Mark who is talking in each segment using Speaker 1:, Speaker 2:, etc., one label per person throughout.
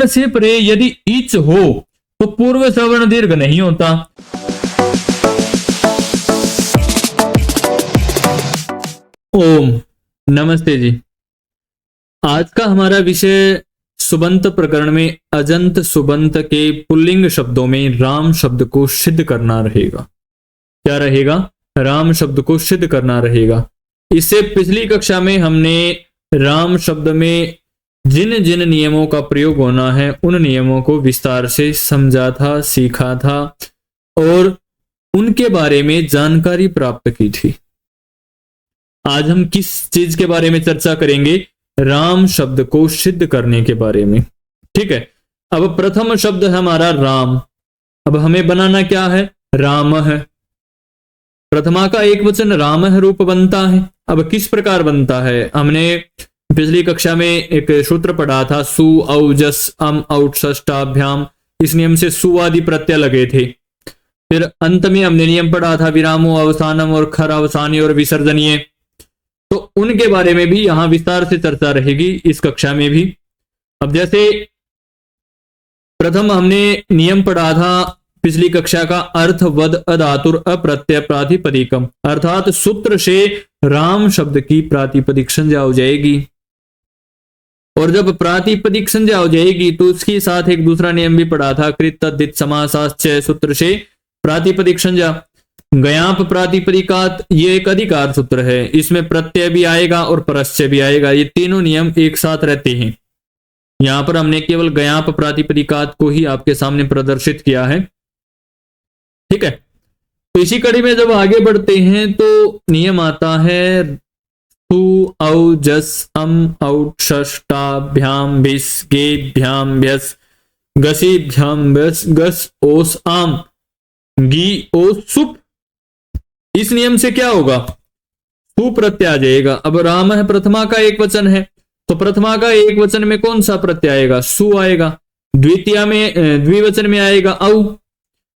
Speaker 1: पूर्ण से परे यदि इच हो तो पूर्व सवर्ण दीर्घ नहीं होता। ओम नमस्ते जी। आज का हमारा विषय सुबंत प्रकरण में अजंत सुबंत के पुल्लिंग शब्दों में राम शब्द को सिद्ध करना रहेगा। क्या रहेगा? राम शब्द को सिद्ध करना रहेगा। इससे पिछली कक्षा में हमने राम शब्द में जिन जिन नियमों का प्रयोग होना है उन नियमों को विस्तार से समझा था, सीखा था और उनके बारे में जानकारी प्राप्त की थी। आज हम किस चीज के बारे में चर्चा करेंगे? राम शब्द को सिद्ध करने के बारे में। ठीक है। अब प्रथम शब्द है हमारा राम। अब हमें बनाना क्या है? राम है। प्रथमा का एक वचन राम है रूप बनता है। अब किस प्रकार बनता है? हमने पिछली कक्षा में एक सूत्र पढ़ा था, सु औ जस अम औट षष्टाभ्याम। इस नियम से सु आदि प्रत्यय लगे थे। फिर अंत में हमने नियम पढ़ा था विरामो अवसानम और खर अवसानी और विसर्जनीय। तो उनके बारे में भी यहां विस्तार से चर्चा रहेगी इस कक्षा में भी। अब जैसे प्रथम हमने नियम पढ़ा था पिछली कक्षा का, अर्थवद अधातुर अप्रत्यय प्रातिपदिकम, अर्थात सूत्र से राम शब्द की प्रातिपदिक संज्ञा हो जाएगी। और जब प्रातिपदिक संज्ञा हो जाएगी तो उसके साथ एक दूसरा नियम भी पढ़ा था, कृत दित समासाश्चय, सूत्र से प्रातिपदिक संज्ञा। गयाप प्रातिपदिकात ये एक अधिकार सूत्र है, इसमें प्रत्यय भी आएगा और परस्य भी आएगा। ये तीनों नियम एक साथ रहते हैं। यहां पर हमने केवल गयाप प्रातिपदिकात को ही आपके सामने प्रदर्शित किया है। ठीक है। तो इसी कड़ी में जब आगे बढ़ते हैं तो नियम आता है सु औ जस अम औट षष्टाभ्याम भिस गेभ्याम भ्यस गसीभ्याम भ्यस गस ओस आम गी ओस सुप। इस नियम से क्या होगा? सु प्रत्यय आ जाएगा। अब राम है, प्रथमा का एक वचन है, तो प्रथमा का एक वचन में कौन सा प्रत्यय आएगा? सु आएगा। द्वितीय में द्विवचन में आएगा औ।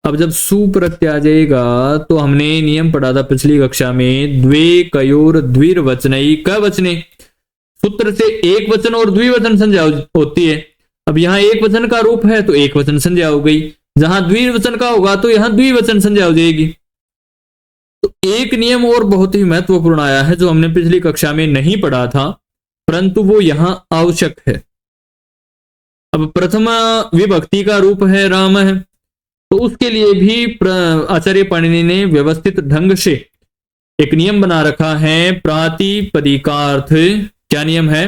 Speaker 1: अब जब सु प्रत्यय आ जाएगा तो हमने नियम पढ़ा था पिछली कक्षा में, द्वे कयोर द्विर्वचनई क वचने। सूत्र से एक वचन और द्विवचन संज्ञा होती है। अब यहां एक वचन का रूप है तो एक वचन संज्ञा हो गई, जहां द्विवचन का होगा तो यहां द्विवचन संज्ञा हो जाएगी। तो एक नियम और बहुत ही महत्वपूर्ण आया है जो हमने पिछली कक्षा में नहीं पढ़ा था, परंतु वो यहां आवश्यक है। अब प्रथम विभक्ति का रूप है राम है, तो उसके लिए भी आचार्य पाणिनि ने व्यवस्थित ढंग से एक नियम बना रखा है, प्रातिपदिकार्थ। क्या नियम है?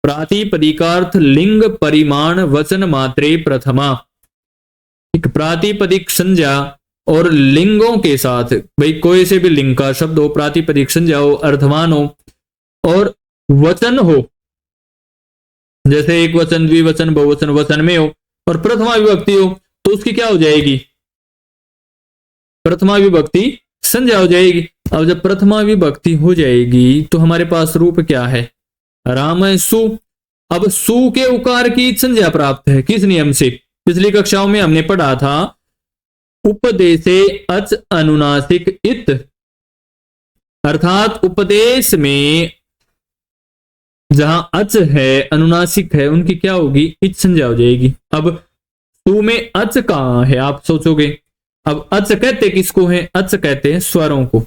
Speaker 1: प्रातिपदिकार्थ लिंग परिमाण वचन मात्रे प्रथमा। एक प्रातिपदिक संज्ञा और लिंगों के साथ, भाई कोई से भी लिंग का शब्द हो, प्रातिपदिक संज्ञा हो, अर्थवान हो और वचन हो, जैसे एक वचन, द्विवचन, बहुवचन वचन में हो और प्रथमा विभक्ति हो, तो उसकी क्या हो जाएगी? प्रथमा विभक्ति संज्ञा हो जाएगी। अब जब प्रथमा विभक्ति हो जाएगी तो हमारे पास रूप क्या है? राम है सु। अब सु के उकार की संज्ञा प्राप्त है किस नियम से? पिछली कक्षाओं में हमने पढ़ा था, उपदेशे अच अनुनासिक इत, अर्थात उपदेश में जहां अच है, अनुनासिक है, उनकी क्या होगी? इच संज्ञा हो जाएगी। अब सु में अच कहां है आप सोचोगे? अब अच कहते किसको है? अच कहते हैं स्वरों को।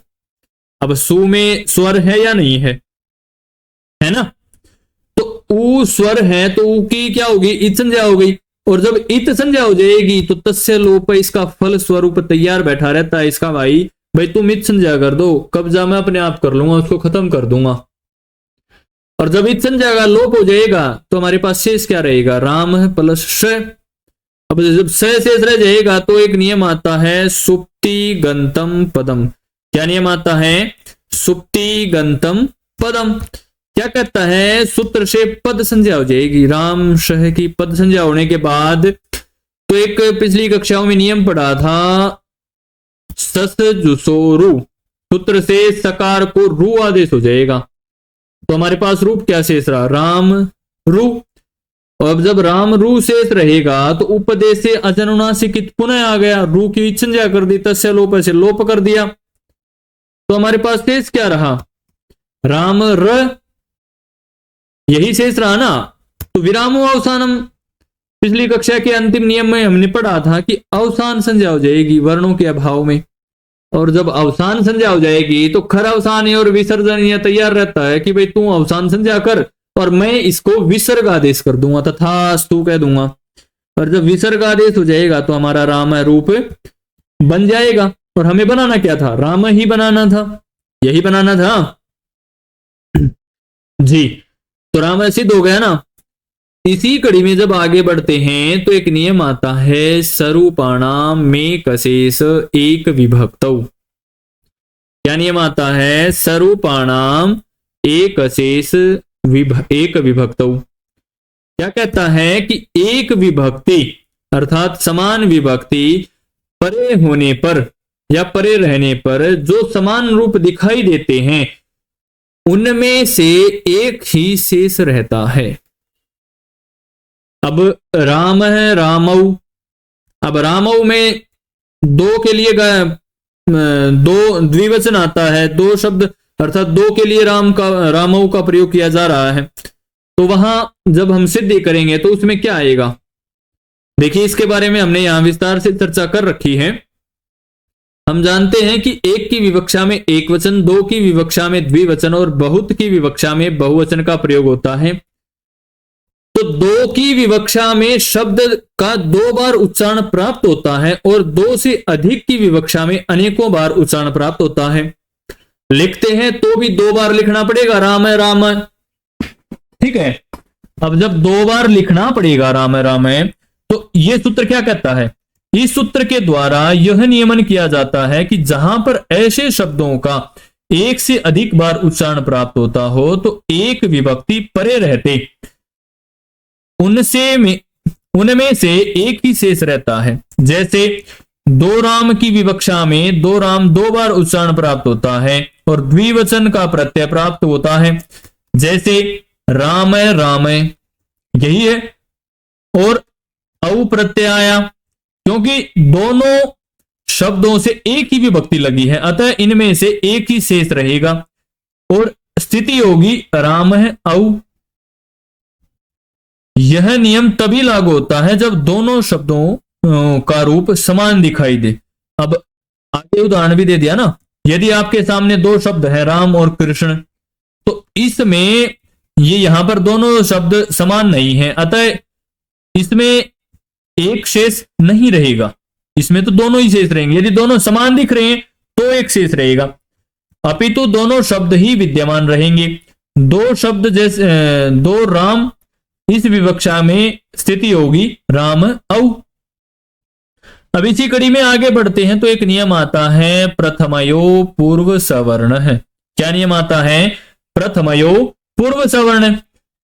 Speaker 1: अब सु में स्वर है या नहीं है? है ना? तो उ स्वर है तो उ की क्या होगी? इत संज्ञा हो गई। और जब इत संज्ञा हो जाएगी तो तस्य लोप, इसका फल स्वरूप तैयार बैठा रहता है इसका, भाई तुम इत संज्ञा कर दो, कब्जा मैं अपने आप कर लूंगा, उसको खत्म कर दूंगा। और जब इत संज्ञा का लोप हो जाएगा तो हमारे पास शेष क्या रहेगा? राम है प्लस श। अब जब स शेष रह जाएगा तो एक नियम आता है सुप्ति गंतम पदम। क्या नियम आता है? सुप्ति गंतम पदम। क्या कहता है? सूत्र से पद संज्ञा हो जाएगी। राम शह की पद संज्ञा होने के बाद तो एक पिछली कक्षाओं में नियम पढ़ा था, सस जुसो रु, सूत्र से सकार को रु आदेश हो जाएगा। तो हमारे पास रूप क्या शेष रहा? राम रु। और अब जब राम रू शेष रहेगा तो उपदेश से अजनुनासिक पुनः आ गया, रू की संज्ञा कर दी, तस्य लोप से लोप कर दिया, तो हमारे पास शेष क्या रहा? राम र, यही शेष रहा ना। तो विरामो अवसानम, पिछली कक्षा के अंतिम नियम में हमने पढ़ा था कि अवसान संज्ञा हो जाएगी वर्णों के अभाव में, और जब अवसान संज्ञा हो जाएगी तो खर अवसान और विसर्जन यह तैयार रहता है कि भाई तू अवसान संज्ञा कर और मैं इसको विसर्ग आदेश कर दूंगा, तथास्तु कह दूंगा। और जब विसर्ग आदेश हो जाएगा तो हमारा राम रूप बन जाएगा। और हमें बनाना क्या था? राम ही बनाना था, यही बनाना था जी। तो राम सिद्ध हो गया ना। इसी कड़ी में जब आगे बढ़ते हैं तो एक नियम आता है सरूपाणाम में कशेष एक विभक्तौ। क्या नियम आता है? सरूपाणाम एक अशेष एक विभक्तौ। क्या कहता है कि एक विभक्ति अर्थात समान विभक्ति परे होने पर या परे रहने पर जो समान रूप दिखाई देते हैं उनमें से एक ही शेष रहता है। अब राम है रामऊ, अब रामऊ में दो के लिए दो द्विवचन आता है, दो शब्द अर्थात दो के लिए रामऊ का प्रयोग किया जा रहा है। तो वहां जब हम सिद्धि करेंगे तो उसमें क्या आएगा? देखिए इसके बारे में हमने यहां विस्तार से चर्चा कर रखी है। हम जानते हैं कि एक की विवक्षा में एक वचन, दो की विवक्षा में द्विवचन और बहुत की विवक्षा में बहुवचन का प्रयोग होता है। तो दो की विवक्षा में शब्द का दो बार उच्चारण प्राप्त होता है और दो से अधिक की विवक्षा में अनेकों बार उच्चारण प्राप्त होता है। लिखते हैं तो भी दो बार लिखना पड़ेगा, राम है राम है, ठीक है। अब जब दो बार लिखना पड़ेगा राम है राम है, तो यह सूत्र क्या कहता है? इस सूत्र के द्वारा यह नियमन किया जाता है कि जहां पर ऐसे शब्दों का एक से अधिक बार उच्चारण प्राप्त होता हो तो एक विभक्ति परे रहते उनमें से एक ही शेष रहता है। जैसे दो राम की विवक्षा में दो राम दो बार उच्चारण प्राप्त होता है और द्विवचन का प्रत्यय प्राप्त होता है। जैसे राम है यही है, और औ प्रत्यय आया क्योंकि दोनों शब्दों से एक ही विभक्ति लगी है, अतः इनमें से एक ही शेष रहेगा और स्थिति होगी राम है औ। यह नियम तभी लागू होता है जब दोनों शब्दों का रूप समान दिखाई दे। अब आगे उदाहरण भी दे दिया ना, यदि आपके सामने दो शब्द है राम और कृष्ण, तो इसमें ये यहां पर दोनों शब्द समान नहीं है, अतः इसमें एक शेष नहीं रहेगा, इसमें तो दोनों ही शेष रहेंगे। यदि दोनों समान दिख रहे हैं तो एक शेष रहेगा, अपितु दोनों शब्द ही विद्यमान रहेंगे। दो शब्द जैसे दो राम, इस विवक्षा में स्थिति होगी राम औ। अब इसी कड़ी में आगे बढ़ते हैं तो एक नियम आता है प्रथमयो पूर्व सवर्ण है। क्या नियम आता है? प्रथमयो पूर्व सवर्ण।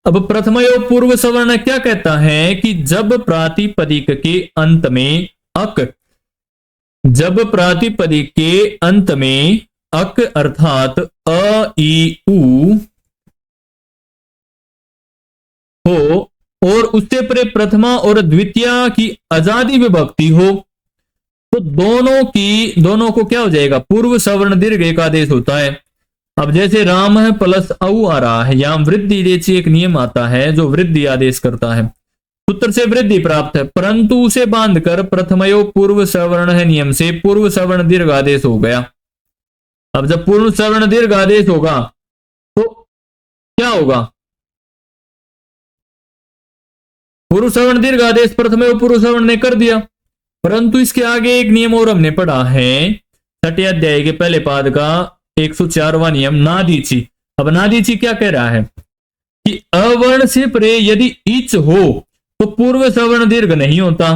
Speaker 1: अब प्रथमयो पूर्व सवर्ण क्या कहता है कि जब प्रातिपदिक के अंत में अक अर्थात अ ई उ हो और उससे परे प्रथमा और द्वितीया की आजादी विभक्ति हो तो दोनों को क्या हो जाएगा? पूर्व सवर्ण दीर्घ एक आदेश होता है। अब जैसे राम है प्लस औ आ रहा है, यहां वृद्धि रेची एक नियम आता है जो वृद्धि आदेश करता है। सूत्र से वृद्धि प्राप्त है, परंतु उसे बांधकर प्रथमयो पूर्व सवर्ण है नियम से पूर्व सवर्ण दीर्घ आदेश हो गया। अब जब पूर्व सवर्ण दीर्घ आदेश होगा तो क्या होगा? पूर्व सवर्ण दीर्घ आदेश प्रथमयो पूर्व सवर्ण ने कर दिया, परंतु इसके आगे एक नियम और हमने पढ़ा है 6 अध्याय के पहले पाद का 104वां नियम नादीची। अब नादीची क्या कह रहा है कि अवर्ण से परे यदि इच हो तो पूर्व सवर्ण दीर्घ नहीं होता,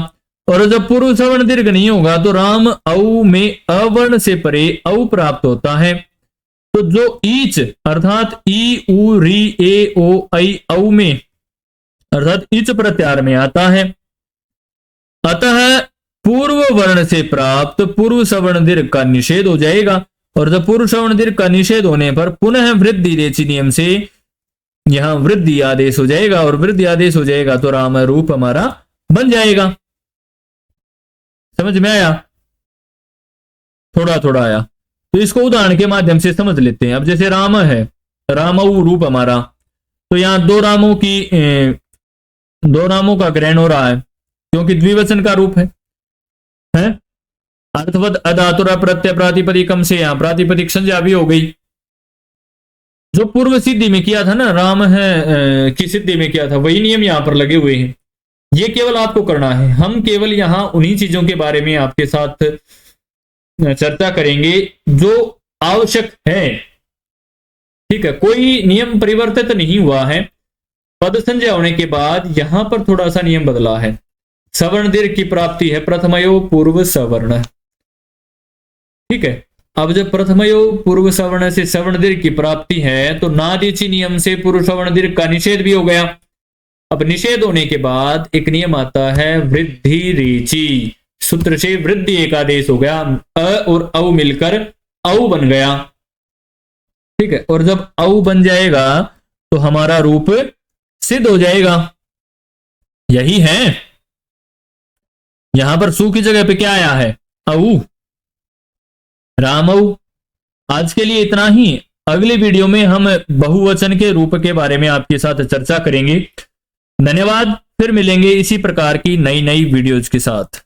Speaker 1: और जब पूर्व सवर्ण दीर्घ नहीं होगा तो राम औ में अवर्ण से परे औ प्राप्त होता है। तो जो ईच अर्थात ई उ री ए ओ ऐ औ में अर्थात इच प्रत्यार में आता है, अतः पूर्व वर्ण से प्राप्त पूर्व सवर्ण दीर्घ का निषेध हो जाएगा। और जब पूर्व सवर्ण दीर्घ का निषेध होने पर पुनः वृद्धि रेची नियम से यहां वृद्धि आदेश हो जाएगा, और वृद्धि आदेश हो जाएगा तो राम रूप हमारा बन जाएगा। समझ में आया? थोड़ा थोड़ा आया तो इसको उदाहरण के माध्यम से समझ लेते हैं। अब जैसे राम है, रामऊ रूप हमारा, तो यहां दो रामों का ग्रहण हो रहा है। क्योंकि द्विवचन का रूप है? अर्थवत अधातुरा प्रत्यय प्रातिपदिकम से यहां प्रातिपदिक संज्ञा भी हो गई। जो पूर्व सिद्धि में किया था ना, राम है की सिद्धि में किया था, वही नियम यहां पर लगे हुए हैं। ये केवल आपको करना है। हम केवल यहां उन्हीं चीजों के बारे में आपके साथ चर्चा करेंगे जो आवश्यक है। ठीक है, कोई नियम परिवर्तित नहीं हुआ है। पद संज्ञा होने के बाद यहां पर थोड़ा सा नियम बदला है। सवर्ण दीर्घ की प्राप्ति है प्रथमयो पूर्व सवर्ण। ठीक है, अब जब प्रथमयो पूर्व सवर्ण से सवर्ण दीर्घ की प्राप्ति है तो नादीची नियम से पूर्व सवर्ण दीर्घ का निषेध भी हो गया। अब निषेध होने के बाद एक नियम आता है वृद्धि रीचि। सूत्र से वृद्धि एक आदेश हो गया, अ और औ मिलकर औ बन गया। ठीक है, और जब औ बन जाएगा तो हमारा रूप सिद्ध हो जाएगा। यही है। यहां पर सु की जगह पे क्या आया है? औ, रामऊ। आज के लिए इतना ही। अगले वीडियो में हम बहुवचन के रूप के बारे में आपके साथ चर्चा करेंगे। धन्यवाद। फिर मिलेंगे इसी प्रकार की नई नई वीडियोज के साथ।